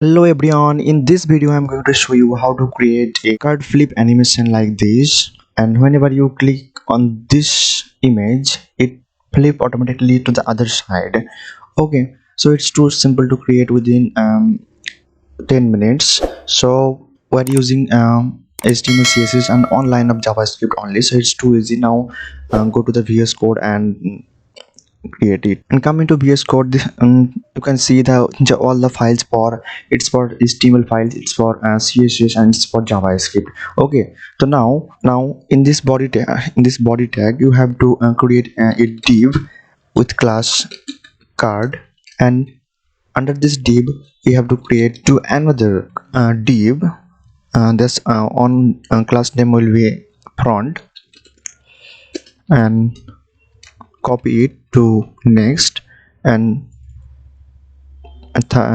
Hello everyone, in this video I'm going to show you how to create a card flip animation like this, and whenever you click on this image it flip automatically to the other side. Okay, so it's too simple to create within 10 minutes. So we're using HTML, CSS and online of JavaScript only, so it's too easy. Now go to the VS Code and create it, and come into VS Code. You can see all the files for it's for HTML files, it's for CSS and it's for JavaScript. Okay, so now in this body tag you have to create a div with class card, and under this div you have to create to another div. This on class name will be front, and copy it to next, and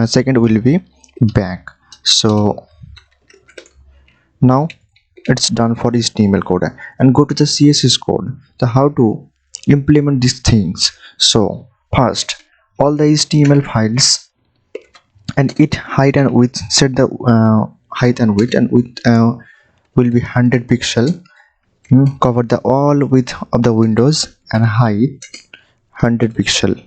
second will be back. So now it's done for HTML code, and go to the CSS code, the how to implement these things. So first, all the HTML files and it height and width, set the height and width, and width will be 100 pixel. Cover the all width of the windows and height 100 pixel.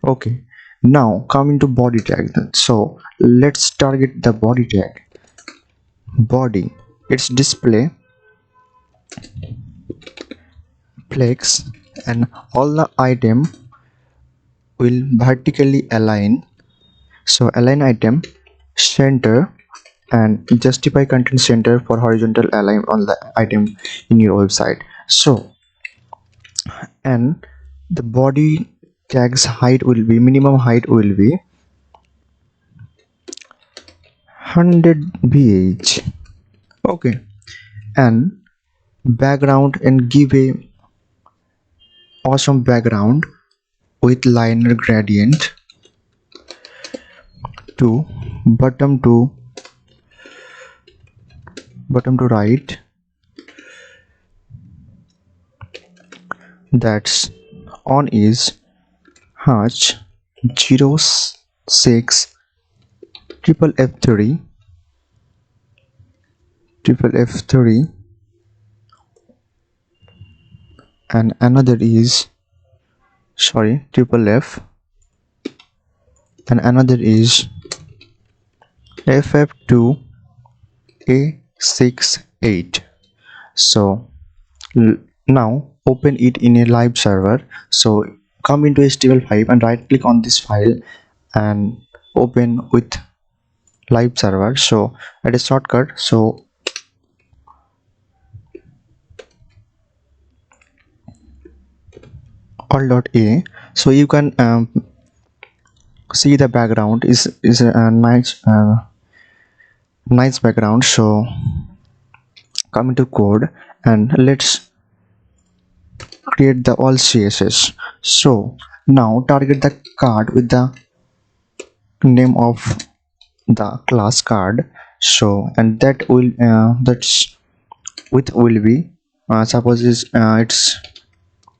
Okay, now come into body tag. So let's target the body tag. Body, its display flex, and all the item will vertically align. So align item center, and justify content center for horizontal align on the item in your website. So, and the body tags height will be, minimum height will be 100 bh. Okay, and background, and give a awesome background with liner gradient to bottom to right. That's on is hatch 06 triple F3 and another is, sorry, triple F, and another is FF2 A68. So now open it in a live server. So come into HTML5 and right click on this file and open with live server. So add a shortcut, so Alt.A. So you can see the background is a nice background. So come into code and let's create the all CSS. So now target the card with the name of the class card. So and that will that's width will be suppose is it's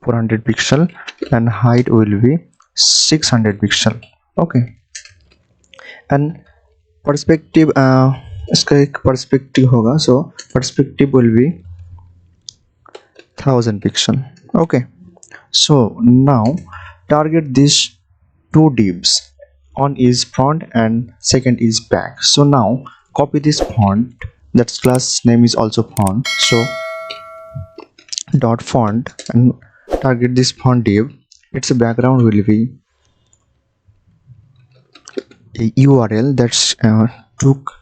400 pixel, and height will be 600 pixel. Okay, and perspective इसका एक perspective होगा, so perspective will be 1000 pixel. Okay, so now target these two divs. One is front and second is back. So now copy this font, that class name is also font. So dot font, and target this font div. Its background will be a URL that's took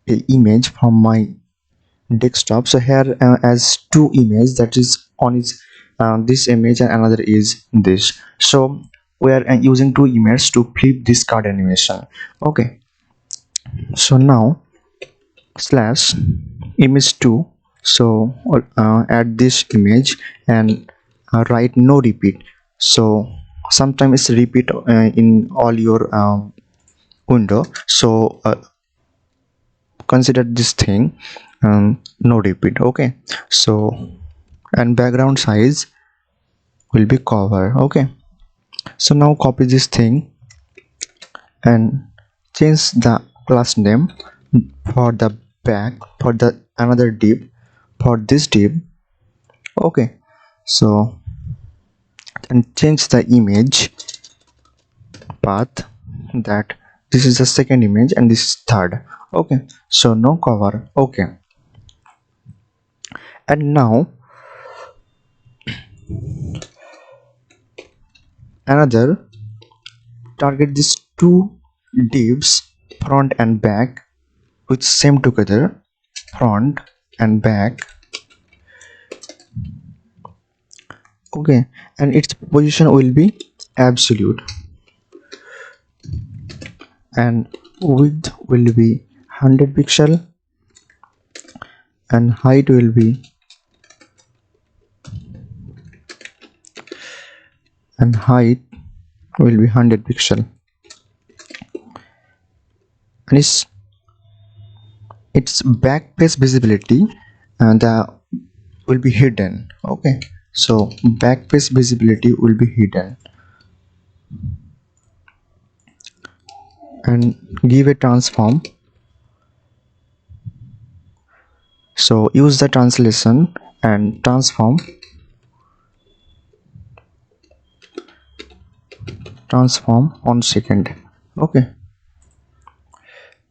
a image from my desktop. So here as two images, that is one is this image and another is this. So we are using two images to flip this card animation. Okay, so now slash image 2. So add this image and write no repeat. So sometimes it's repeat in all your window. So consider this thing no repeat. Okay, so and background size will be cover. Okay, so now copy this thing and change the class name for the back, for the another div, for this div. Okay, so and change the image path, that this is the second image and this is third. Okay, so no cover. Okay, and now another, target these two divs, front and back, with same together, front and back. Okay, and its position will be absolute, and width will be 100 pixel, and height will be and height will be 100 pixel, and its back face visibility and the will be hidden. Okay, so back face visibility will be hidden, and give a transform. So use the translation and transform on second. Okay,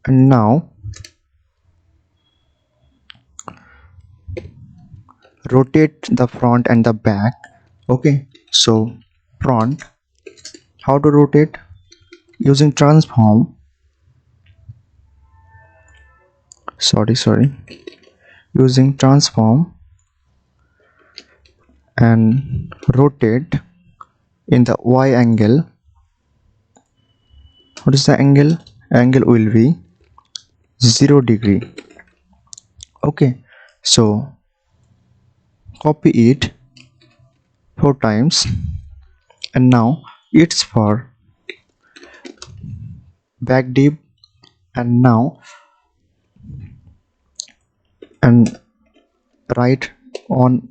and now rotate the front and the back. Okay, so front, how to rotate? Using transform, using transform, and rotate in the y angle. What is the angle? Angle will be 0 degree. Okay, so copy it 4 times, and now it's for back div, and now and right on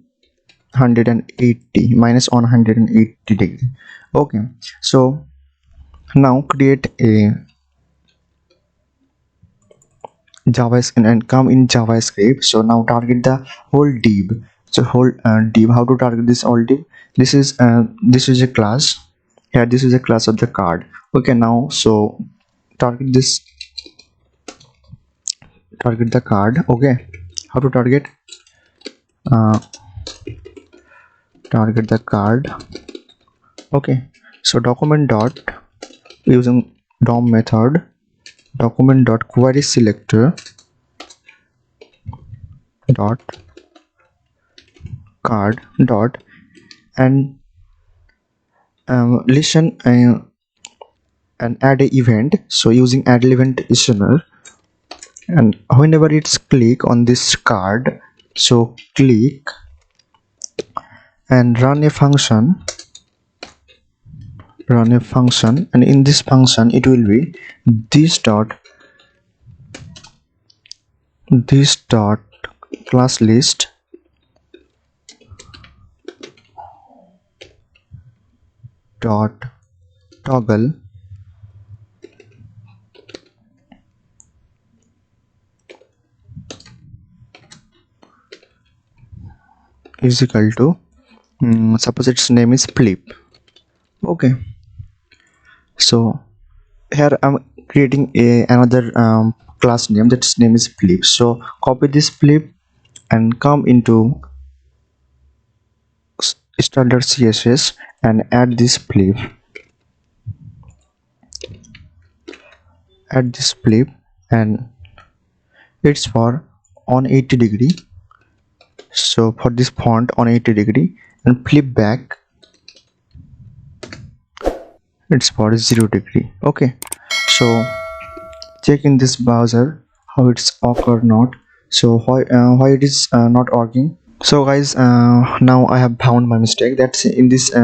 180, minus on 180 degree. Okay, so now create a JavaScript and come in JavaScript. So now target the whole div. So whole div, how to target this whole div? This is a class here, this is a class of the card. Okay, now so target the card. Okay, how to target? Target the card. Okay, so document dot, using DOM method, document dot query selector dot card dot, and listen and add a event. So using add event listener, and whenever it's click on this card, so click and run a function, and in this function it will be this dot class list dot toggle is equal to suppose its name is flip. Okay, so here I'm creating another class name, that's name is flip. So copy this flip and come into standard CSS and add this flip, and it's for on 80 degree. So for this font on 80 degree, and flip back, it's for 0 degree. Okay, so check in this browser how it's work or not. So why it is not working. So guys, now I have found my mistake. That's in this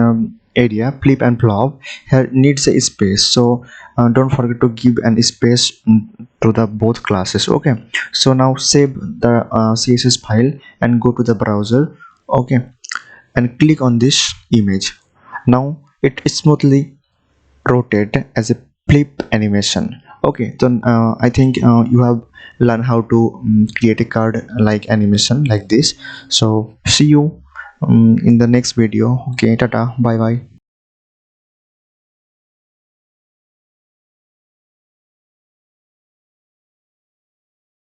area, flip and flop, here needs a space. So don't forget to give an space to the both classes. Okay, so now save the CSS file and go to the browser. Okay, and click on this image. Now it smoothly rotate as a flip animation. Okay, then I think you have learned how to create a card like animation like this. So see you in the next video. Okay, tata, bye bye.